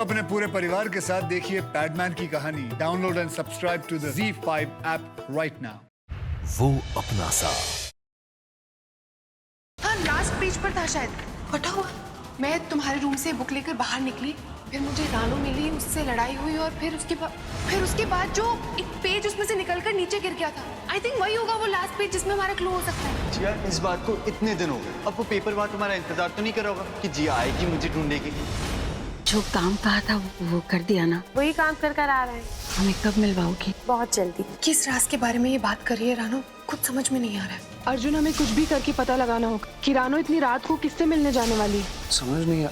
अपने पूरे परिवार के साथ देखिए पैडमैन की कहानी। Download and subscribe to the ZEE5 app right now. वो अपना सा। हाँ, लास्ट पेज पर था शायद। फटा हुआ। मैं तुम्हारे रूम से बुक लेकर बाहर निकली, फिर मुझे रानू मिली, उससे लड़ाई हुई और फिर उसके बाद जो एक पेज उसमें से निकलकर नीचे गिर गया था। आई थिंक वही होगा वो लास्ट पेज जिसमें हमारा क्लू हो सकता है। जिया, इस बात को इतने दिन हो गए, अब वो पेपर वाला तुम्हारा इंतजार तो नहीं कर रहा होगा कि जिया आएगी मुझे ढूंढेगी? जो काम कहा था वो कर दिया ना? वही काम कर आ रहे हैं। हमें कब मिलवाओगी? बहुत जल्दी। किस राज के बारे में ये बात कर रही है रानू? कुछ समझ में नहीं आ रहा है। अर्जुन, हमें कुछ भी करके पता लगाना होगा कि रानू इतनी रात को किससे मिलने जाने वाली है। समझ नहीं आ,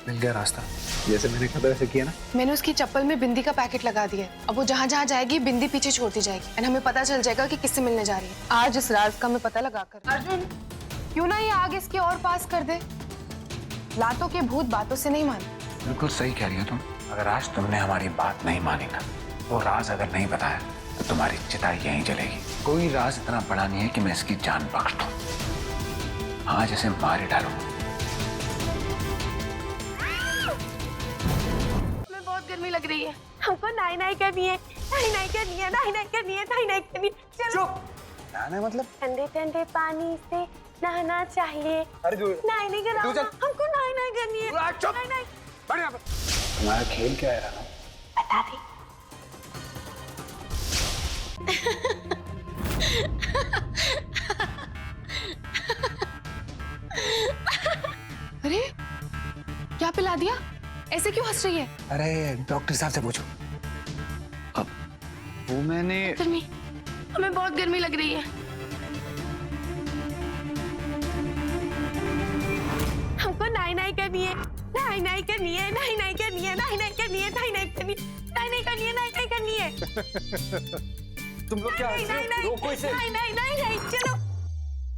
मिल गया रास्ता, जैसे मैंने कहा वैसे किया ना। मैंने उसकी चप्पल में बिंदी का पैकेट लगा दिया है। अब वो जहाँ जहाँ जाएगी बिंदी पीछे छोड़ती जाएगी एंड हमें पता चल जाएगा कि किससे मिलने जा रही है। आज इस राज का हमें पता लगा कर। अर्जुन, क्यों ना ये आग इसके और पास कर दे? लातों के भूत बातों से नहीं मानते। बिल्कुल सही कह रही हो तुम। अगर आज तुमने हमारी बात नहीं मानी ना, वो राज अगर नहीं बताया तो तुम्हारी चिता यहीं जलेगी। कोई राज इतना बड़ा नहीं है कि मैं इसकी जान बख्श दूं। आज इसे मार ही डालूं। हमें बहुत गर्मी लग रही है। हमको नाई नाई करनी है, नाई नाई करनी है, नाई नाई करनी है, नाई नाई करनी है। चलो। ना मतलब ठंडे ठंडे पानी से नहाना चाहिए। नाई नहीं करना, हमको नाई नाई करनी है। नाई नाई। तुम्हारा खेल क्या है राना? बता दे। अरे क्या पिला दिया? ऐसे क्यों हंस रही है? अरे डॉक्टर साहब से पूछो। अब वो मैंने गर्मी, हमें बहुत गर्मी लग रही है। हमको नाई नाई करनी है, नाई नाई करनी है, नाई नाई करनी है, नाई नाई करनी है, नाई नाई करनी है, नाई नाई करनी है, नाई नाई करनी है। तुम लोग क्या हंस रहे हो? रोको इसे। नाई नाई नाई नाई, चलो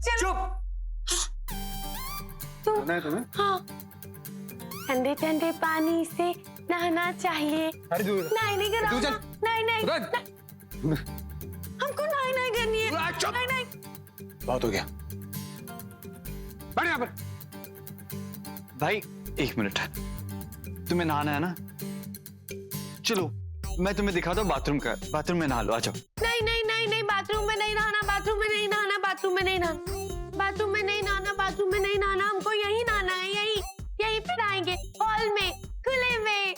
चलो। चुप। है तुम्हें? हाँ। ठंडे ठंडे पानी से नहाना चाहिए। अरे दूर। नाई नहीं करना। चल। नाई नाई। हमको नाई नाई करनी है। नाई नाई। बहुत हो गया। बैठ यहाँ पर। भाई 1 मिनट, तुम्हें नहाना है ना? चलो मैं तुम्हें दिखाता हूँ बाथरूम का। बाथरूम में नहा लो, आ जाओ। नहीं नहीं नहीं नहीं, बाथरूम में नहीं नहाना, बाथरूम में नहीं नहाना, बाथरूम में नहीं नहाना, बाथरूम में नहीं नहाना, बाथरूम में नहीं नहाना। हमको यहीं नहाना है, यहीं पे नहाएंगे, हॉल में, खुले में।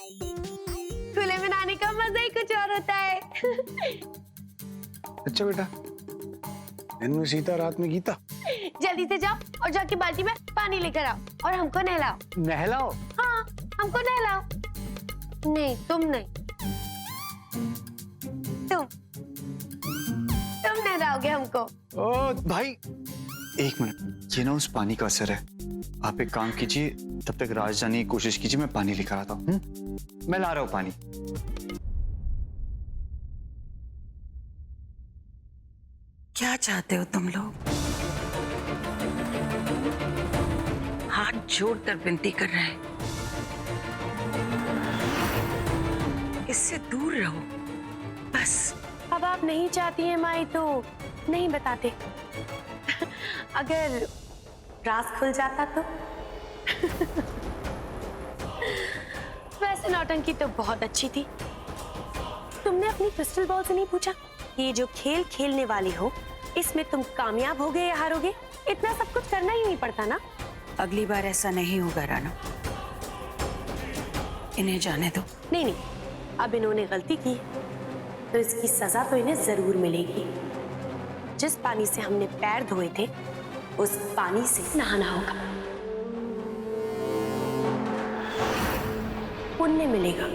खुले में नहाने का मजा ही कुछ और होता है। अच्छा बेटा, दिन में सीता रात में गीता। जल्दी से जाओ और जाके बाल्टी में पानी लेकर आओ और हमको नहलाओ। नहलाओ? हाँ, हमको नहलाओ। नहीं, तुम नहीं, तुम नहलाओगे हमको। ओ भाई 1 मिनट, ये ना उस पानी का असर है। आप एक काम कीजिए, तब तक राज जाने की कोशिश कीजिए, मैं पानी लेकर आता हूँ। मैं ला रहा हूँ पानी। क्या चाहते हो तुम लोग? हाथ जोड़कर विनती कर रहे हैं, इससे दूर रहो बस। अब आप नहीं चाहती हैं माई तो नहीं बताते। अगर राज खुल जाता तो? वैसे नौटंकी तो बहुत अच्छी थी। तुमने अपनी क्रिस्टल बॉल से नहीं पूछा ये जो खेल खेलने वाली हो इसमें तुम कामयाब होगे या हारोगे? इतना सब कुछ करना ही नहीं पड़ता ना। अगली बार ऐसा नहीं होगा राना, इन्हें जाने दो। नहीं नहीं, अब इन्होंने गलती की तो इसकी सजा तो इन्हें जरूर मिलेगी। जिस पानी से हमने पैर धोए थे उस पानी से नहाना होगा, पुण्य मिलेगा।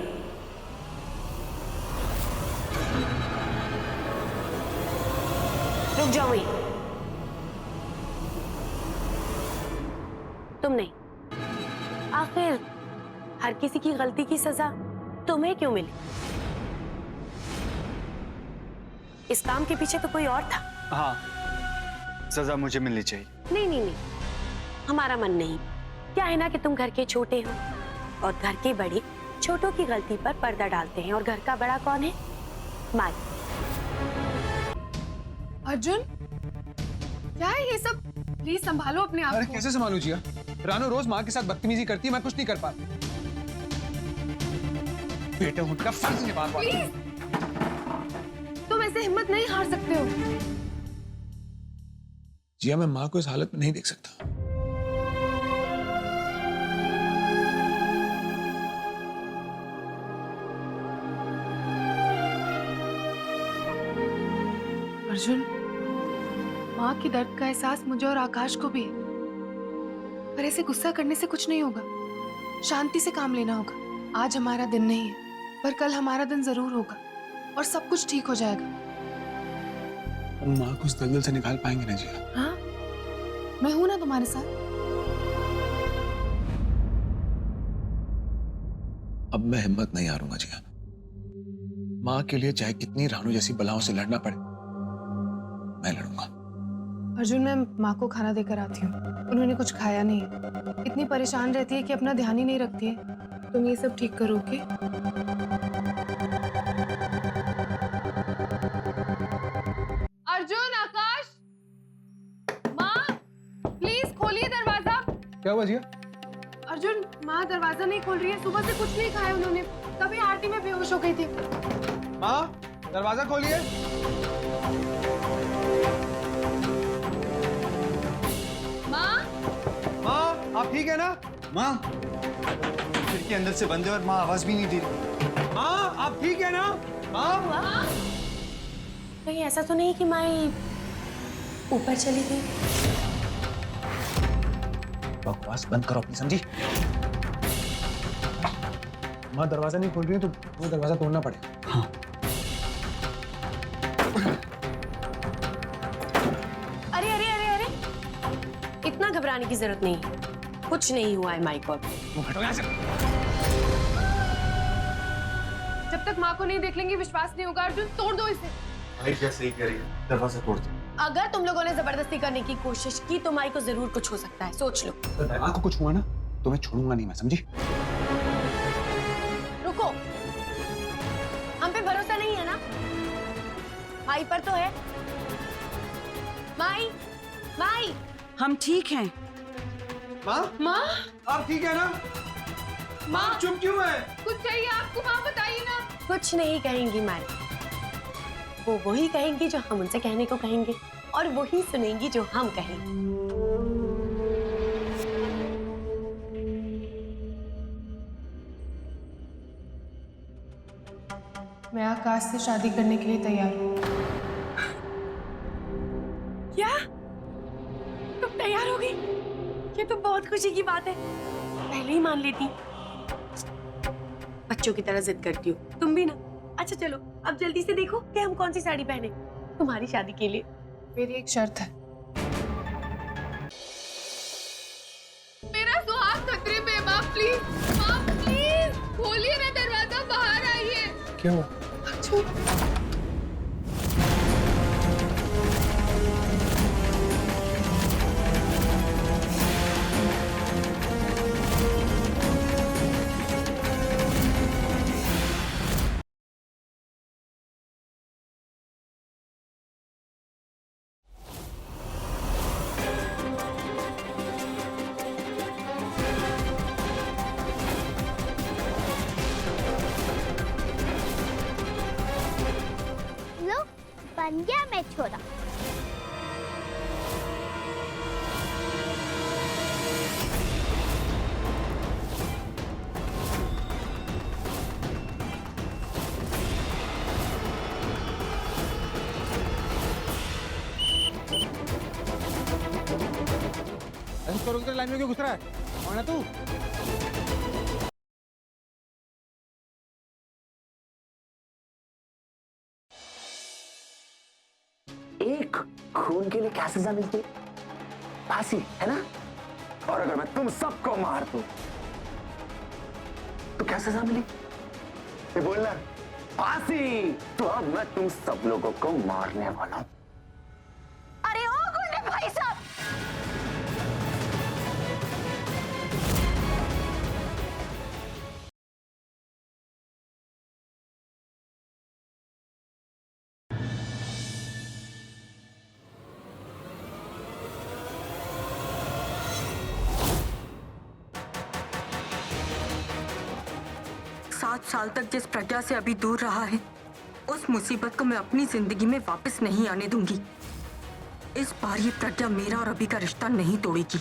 रुक जाओ वहीं। तुम नहीं। आखिर हर किसी की गलती की सजा तुम्हें क्यों मिली? इस काम के पीछे तो कोई और था। हाँ, सजा मुझे मिलनी चाहिए। नहीं नहीं नहीं, हमारा मन नहीं। क्या है ना कि तुम घर के छोटे हो और घर के बड़े छोटों की गलती पर पर्दा डालते हैं, और घर का बड़ा कौन है? माँ। अर्जुन, क्या है ये सब? प्लीज संभालो अपने आप अरे को। कैसे संभालू जिया? रानू रोज माँ के साथ बदतमीजी करती है, मैं कुछ नहीं कर पाती। बेटे उनका फर्ज निभा पाते। तुम ऐसे हिम्मत नहीं हार सकते हो। जिया, मैं माँ को इस हालत में नहीं देख सकता। अर्जुन, माँ की दर्द का एहसास मुझे और आकाश को भी है, पर ऐसे गुस्सा करने से कुछ नहीं होगा। शांति से काम लेना होगा। आज हमारा दिन नहीं है, पर कल हमारा दिन जरूर होगा और सब कुछ ठीक हो जाएगा। हम माँ को इस दलदल से निकाल पाएंगे ना जिया? हाँ, मैं हूं ना तुम्हारे साथ। अब मैं हिम्मत नहीं हारूंगा जिया। माँ के लिए चाहे कितनी रानू जैसी बलाओं से लड़ना पड़े, मैं लड़ूंगा। अर्जुन, मैं माँ को खाना देकर आती हूँ। उन्होंने कुछ खाया नहीं है। इतनी परेशान रहती है कि अपना ध्यान ही नहीं रखती है। तुम ये सब ठीक करोगे? अर्जुन, आकाश, माँ, प्लीज खोलिए दरवाजा। क्या हुआ जिया? अर्जुन, माँ दरवाजा नहीं खोल रही है। सुबह से कुछ नहीं खाया उन्होंने, तभी आरती में बेहोश हो गई थी। माँ, दरवाजा खोलिए। माँ, माँ, आप ठीक है ना? माँ, खिड़की अंदर से बंद है और माँ आवाज भी नहीं दे रही। माँ, आप ठीक है ना? माँ, कहीं ऐसा तो नहीं कि माई ऊपर चली गई? बकवास बंद करो अपनी, समझी? माँ दरवाजा नहीं खोल रही है तो वो दरवाजा तोड़ना पड़ेगा। हाँ। अरे अरे अरे अरे, इतना घबराने की जरूरत नहीं है। कुछ नहीं हुआ है माई को अभी। वो हटो यहाँ से। जब तक माँ को नहीं देख लेंगे विश्वास नहीं होगा। अर्जुन, तोड़ दो इसे। भाई क्या सही कह रही है, दरवाजा तोड़ दो। अगर तुम लोगों ने जबरदस्ती करने की कोशिश की तो माई को जरूर कुछ हो सकता है, सोच लो। माँ को कुछ हुआ ना तो मैं छोड़ूंगा नहीं, मैं समझी? रुको, हम पे भरोसा नहीं है ना? माई पर तो है। माई, माई, हम ठीक हैं। माँ, माँ, आप ठीक है ना? माँ, चुप क्यों है? कुछ चाहिए आपको? माँ बताइए ना। कुछ नहीं कहेंगी माई। वो वही कहेंगी जो हम उनसे कहने को कहेंगे और वही सुनेंगी जो हम कहेंगे। मैं आकाश से शादी करने के लिए तैयार हूँ। क्या? तुम तैयार हो गई? ये तो बहुत खुशी की बात है। पहले ही मान लेती। बच्चों की तरह जिद करती हो तुम भी ना। अच्छा चलो, अब जल्दी से देखो कि हम कौन सी साड़ी पहने तुम्हारी शादी के लिए। मेरी एक शर्त है। मेरा सुहाग खतरे में। माँ प्लीज खोलिए ना दरवाजा, बाहर आइए। क्या हुआ? लो, बन गया मैं छोरा। ऐसे करोगे तो लाइन में क्यों घुस रहा है? कौन है तू? एक खून के लिए क्या सजा मिलती है? फांसी, है ना? और अगर मैं तुम सबको मार दूं तो क्या सजा मिली? ये बोलना, फांसी। तो अब मैं तुम सब लोगों को मारने वाला हूं। अरे ओ गुंडे भाई साहब, 7 साल तक जिस प्रज्ञा से अभी दूर रहा है, उस मुसीबत को मैं अपनी जिंदगी में वापस नहीं आने दूंगी। इस बार ये प्रज्ञा मेरा और अभी का रिश्ता नहीं तोड़ेगी।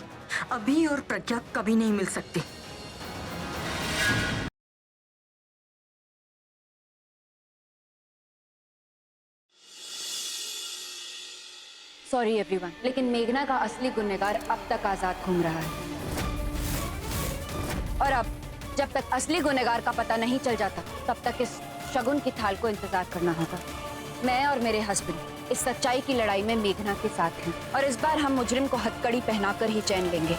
अभी और प्रज्ञा कभी नहीं मिल सकते। सॉरी एवरीवन, लेकिन मेघना का असली गुनहगार अब तक आजाद घूम रहा है। और अब जब तक असली गुनहगार का पता नहीं चल जाता, तब तक इस शगुन की थाल को इंतजार करना होगा। मैं और मेरे हस्बैंड इस सच्चाई की लड़ाई में मेघना के साथ हैं और इस बार हम मुजरिम को हथकड़ी पहनाकर ही चैन लेंगे।